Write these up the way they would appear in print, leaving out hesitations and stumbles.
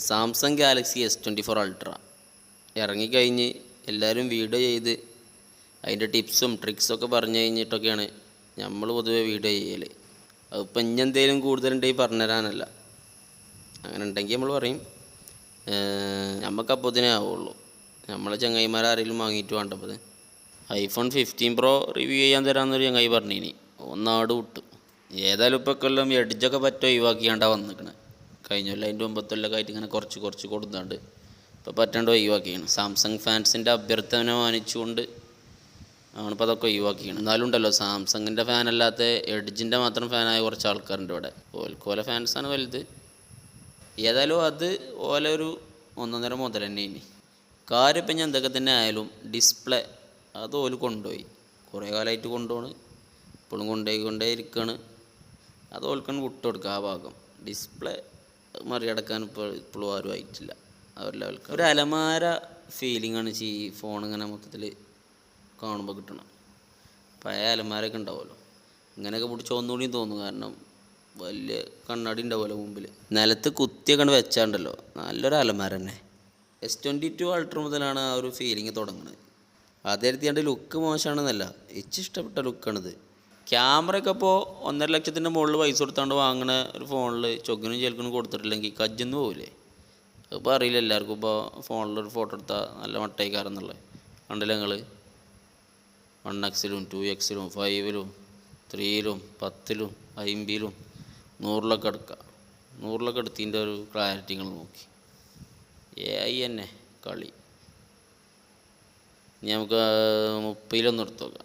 Samsung Galaxy S24 ultra ഇറങ്ങിക്കഴിഞ്ഞ് എല്ലാവരും video ചെയ്ത് അതിൻ്റെ ടിപ്സും ട്രിക്സൊക്കെ പറഞ്ഞു കഴിഞ്ഞിട്ടൊക്കെയാണ് നമ്മൾ പൊതുവെ വീഡിയോ ചെയ്യൽ. അതിപ്പോൾ ഇനി എന്തെങ്കിലും കൂടുതലുണ്ടെങ്കിൽ പറഞ്ഞുതരാനല്ല. അങ്ങനെ ഉണ്ടെങ്കിൽ നമ്മൾ പറയും. നമുക്കപ്പോഴത്തേനേ ആവുള്ളൂ. നമ്മളെ ചങ്ങായിമാരാരെങ്കിലും വാങ്ങിയിട്ട് വേണ്ടപ്പോൾ iPhone 15 Pro റിവ്യൂ ചെയ്യാൻ തരാമെന്നൊരു ചങ്ങായി പറഞ്ഞിനി. ഒന്നാട് വിട്ടു. ഏതായാലും ഇപ്പോൾ കൊല്ലം എഡ്ജൊക്കെ പറ്റോ ഒഴിവാക്കിയാണ്ടാണ് വന്നിക്കണത്. കഴിഞ്ഞ കൊല്ലം അതിൻ്റെ മുമ്പത്തൊല്ലൊക്കെ ആയിട്ട് ഇങ്ങനെ കുറച്ച് കൊടുത്താണ്ട് ഇപ്പോൾ പറ്റാണ്ട് ഒഴിവാക്കിയാണ്. സാംസങ് ഫാൻസിൻ്റെ അഭ്യർത്ഥന മാനിച്ചുകൊണ്ട് ആണിപ്പോൾ അതൊക്കെ ഒഴിവാക്കിയാണ്. എന്നാലും ഉണ്ടല്ലോ സാംസങ്ങിൻ്റെ ഫാനല്ലാത്ത എഡ്ജിൻ്റെ മാത്രം ഫാനായ കുറച്ച് ആൾക്കാരുണ്ട് ഇവിടെ. ഓല ഫാൻസാണ് വലുത്. ഏതായാലും അത് ഓല ഒരു 1.5 മുതൽ തന്നെ ഇനി കാര്യം. ഇപ്പം ഞാൻ എന്തൊക്കെ തന്നെ ആയാലും ഡിസ്പ്ലേ അത് ഓല് കൊണ്ടുപോയി. കുറേ കാലമായിട്ട് കൊണ്ടുപോണ്. ഇപ്പോഴും കൊണ്ടേ ഇരിക്കുകയാണ്. അത് ഓൽക്കാണ് വിട്ടുകൊടുക്കുക. ആ ഭാഗം ഡിസ്പ്ലേ മറികടക്കാൻ ഇപ്പോഴും ആരും ആയിട്ടില്ല. അവരുടെ ലെവൽക്ക് ഒരു അലമാര ഫീലിംഗാണ് ഈ ഫോൺ ഇങ്ങനെ മൊത്തത്തിൽ കാണുമ്പോൾ കിട്ടണം. പഴയ അലമാരൊക്കെ ഉണ്ടാവുമല്ലോ, ഇങ്ങനെയൊക്കെ പിടിച്ച് ഒന്നുകൂടിയും തോന്നും. കാരണം വലിയ കണ്ണാടി ഉണ്ടാവുമല്ലോ മുമ്പിൽ, നിലത്ത് കുത്തിയൊക്കെ വെച്ചാണ്ടല്ലോ നല്ലൊരു അലമാര തന്നെ. S22 അൾട്ര മുതലാണ് ആ ഒരു ഫീലിംഗ് തുടങ്ങുന്നത്. അതെടുത്തിയാണ്ട് ലുക്ക് മോശമാണെന്നല്ല, ഇഷ്ടപ്പെട്ട ലുക്കാണിത്. ക്യാമറയൊക്കെ ഇപ്പോൾ 1.5 ലക്ഷത്തിൻ്റെ മുകളിൽ പൈസ കൊടുത്താണ്ട് വാങ്ങണ ഒരു ഫോണിൽ ചൊക്കിനും ചെലക്കിനും കൊടുത്തിട്ടില്ലെങ്കിൽ കജ്ജെന്ന് പോവില്ലേ? അതിപ്പോൾ അറിയില്ല എല്ലാവർക്കും. ഇപ്പോൾ ഫോണിലൊരു ഫോട്ടോ എടുത്താൽ നല്ല മട്ടയിക്കാരെന്നുള്ളത് കണ്ടില്ല നിങ്ങൾ. 1x-ലും 2x-ലും 5-ലും 3-ലും 10-ലും 50-ലും 100-ലൊക്കെ എടുക്കുക. 100-ലൊക്കെ എടുത്തതിൻ്റെ ഒരു ക്ലാരിറ്റി നിങ്ങൾ നോക്കി. AI തന്നെ കളി. ഇനി നമുക്ക് 30-ലൊന്നും എടുത്ത് നോക്കാം.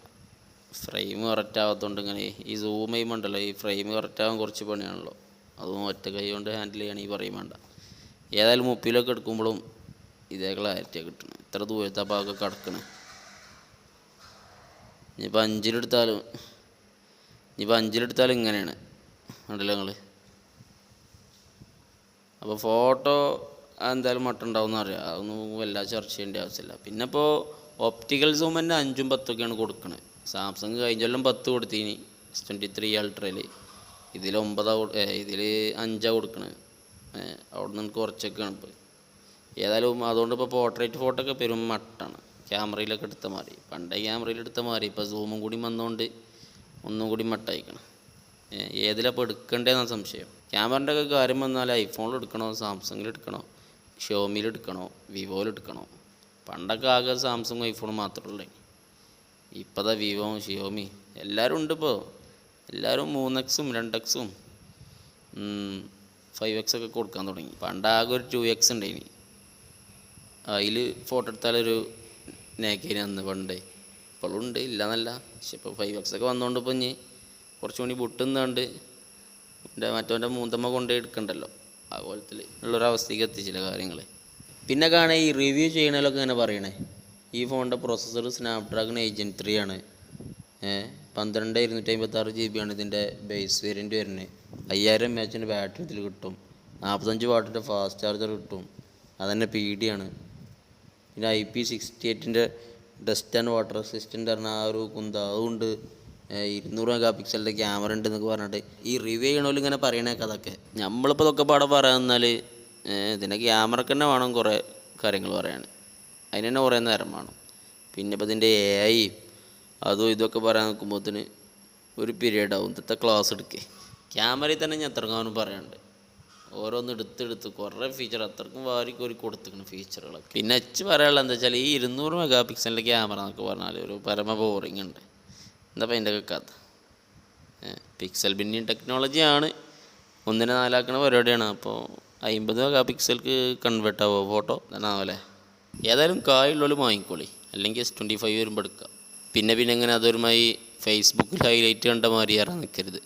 ഫ്രെയിം കറക്റ്റ് ആവാത്തതുകൊണ്ട് ഇങ്ങനെ ഈ സൂം ചെയ്യുമ്പോണ്ടല്ലോ, ഈ ഫ്രെയിം കറക്റ്റ് ആവാൻ കുറച്ച് പണിയാണല്ലോ. അതും ഒറ്റ കൈ കൊണ്ട് ഹാൻഡിൽ ചെയ്യണമെങ്കിൽ പറയും വേണ്ട. ഏതായാലും 30-ലൊക്കെ എടുക്കുമ്പോഴും ഇതേ ക്ലാരിറ്റിയാണ് കിട്ടണം. ഇത്ര ദൂരത്തെ ഭാഗമൊക്കെ കിടക്കണേ. ഇനിയിപ്പോൾ 5-ലെടുത്താലും ഇങ്ങനെയാണ് കണ്ടില്ല നിങ്ങൾ. അപ്പോൾ ഫോട്ടോ എന്തായാലും മട്ടുണ്ടാവും അറിയാം. അതൊന്നും വല്ലാതെ ചർച്ച ചെയ്യേണ്ട ആവശ്യമില്ല. പിന്നെ ഇപ്പോൾ ഒപ്റ്റിക്കൽ സൂം തന്നെ 5ഉം 10ഒക്കെയാണ് കൊടുക്കുന്നത്. സാംസങ് കഴിഞ്ഞ കൊല്ലം 10 കൊടുത്തീനി S23 അൾട്രയിൽ. ഇതിൽ 5 കൊടുക്കണത്. അവിടെ നിന്ന് കുറച്ചൊക്കെയാണ് ഇപ്പോൾ. ഏതായാലും അതുകൊണ്ട് ഇപ്പോൾ പോർട്രേറ്റ് ഫോട്ടോ ഒക്കെ പെരും മട്ടാണ്. ക്യാമറയിലൊക്കെ എടുത്ത മാറി, പണ്ടേ ക്യാമറയിൽ മാറി. ഇപ്പോൾ സൂമും കൂടി വന്നുകൊണ്ട് ഒന്നും കൂടി മട്ടായിക്കണം. ഏതിലപ്പോൾ എടുക്കേണ്ടതെന്നാണ് സംശയം. ക്യാമറൻ്റെ ഒക്കെ കാര്യം വന്നാൽ ഐഫോണിൽ എടുക്കണോ, സാംസങ്ങിൽ എടുക്കണോ, ഷോമിയിൽ എടുക്കണോ, വിവോയിൽ എടുക്കണോ? പണ്ടൊക്കെ ആകെ സാംസങ് ഐഫോൺ മാത്രമേ ഉള്ളൂ. ഇപ്പോൾ വിവോ, ഷിയോമി എല്ലാവരും ഉണ്ട്. ഇപ്പോൾ എല്ലാവരും 3x-ഉം 2x-ഉം 5x ഒക്കെ കൊടുക്കാൻ തുടങ്ങി. പണ്ടാകെ ഒരു 2x ഉണ്ടായിനി. അതിൽ ഫോട്ടോ എടുത്താലൊരു നേക്കേനി അന്ന് പണ്ടേ. ഇപ്പോഴും ഉണ്ട്, ഇല്ലയെന്നല്ല. പക്ഷെ ഇപ്പോൾ 5x ഒക്കെ വന്നുകൊണ്ട് ഇപ്പോൾ ഇനി കുറച്ചും കൂടി വിട്ടുന്നുണ്ട്. മറ്റവൻ്റെ മൂന്തമ്മ കൊണ്ടേ എടുക്കണ്ടല്ലോ. ആ കോലത്തിൽ ഉള്ളൊരവസ്ഥയ്ക്ക് എത്തിച്ചില്ല കാര്യങ്ങൾ. പിന്നെ കാണാൻ ഈ റിവ്യൂ ചെയ്യണതിലൊക്കെ ഇങ്ങനെ പറയണേ, ഈ ഫോണിൻ്റെ പ്രോസസ്സർ സ്നാപ്ഡ്രാഗൺ 8 Gen 3 ആണ്. 12/256 GB ആണ് ഇതിൻ്റെ ബേസ് വേരിയൻറ്റ് വരുന്നത്. 5000 mAh ബാറ്ററി ഇതിൽ കിട്ടും. 45 വാട്ടിൻ്റെ ഫാസ്റ്റ് ചാർജർ കിട്ടും. അതന്നെ PD ആണ്. പിന്നെ IP68 dust and water resistant പറഞ്ഞാൽ ആ ഒരു അതുകൊണ്ട് 200 MP ക്യാമറ ഉണ്ട് എന്നൊക്കെ പറഞ്ഞിട്ട് ഈ റിവ്യൂ ചെയ്യണമല്ലോ ഇങ്ങനെ പറയണേക്കെ. അതൊക്കെ നമ്മളിപ്പോൾ ഇതൊക്കെ പാടെ പറയാമെന്നാൽ ഇതിൻ്റെ ക്യാമറക്ക് തന്നെ വേണം കുറേ കാര്യങ്ങൾ പറയാൻ. അതിന് തന്നെ കുറേ നേരം വേണം. പിന്നെ ഇപ്പോൾ ഇതിൻ്റെ AI അതും ഇതൊക്കെ പറയാൻ നോക്കുമ്പോഴത്തേന് ഒരു പീരീഡ് ആവും. ഇന്നത്തെ ക്ലാസ് എടുക്കേ. ക്യാമറയിൽ തന്നെ ഞാൻ എത്രങ്ങാനും പറയാനുണ്ട്. ഓരോന്ന് എടുത്ത് കുറേ ഫീച്ചർ അത്രക്കും വാരിക്കോരി കൊടുത്തിരിക്കണം ഫീച്ചറുകളൊക്കെ. പിന്നെ പറയാനുള്ളത് എന്താ വെച്ചാൽ ഈ 200 MP ക്യാമറ എന്നൊക്കെ പറഞ്ഞാൽ ഒരു പരമ ബോറിങ് ഉണ്ട്. എന്താ അപ്പം അതിൻ്റെ ഒക്കെ കഥ? Pixel binning ടെക്നോളജിയാണ്. 1:4 ആക്കണ പരിപാടിയാണ്. അപ്പോൾ 50 MP കൺവേർട്ട് ആവുമോ ഫോട്ടോ എന്നാവല്ലേ? ഏതായാലും കായുള്ളവർ വാങ്ങിക്കോളി, അല്ലെങ്കിൽ S25 വരുമ്പോൾ എടുക്കുക. പിന്നെ എങ്ങനെ അതൊരുമായി ഫേസ്ബുക്കിൽ ഹൈലൈറ്റ് കണ്ട മാറി ഇറങ്ങി നിൽക്കരുത്.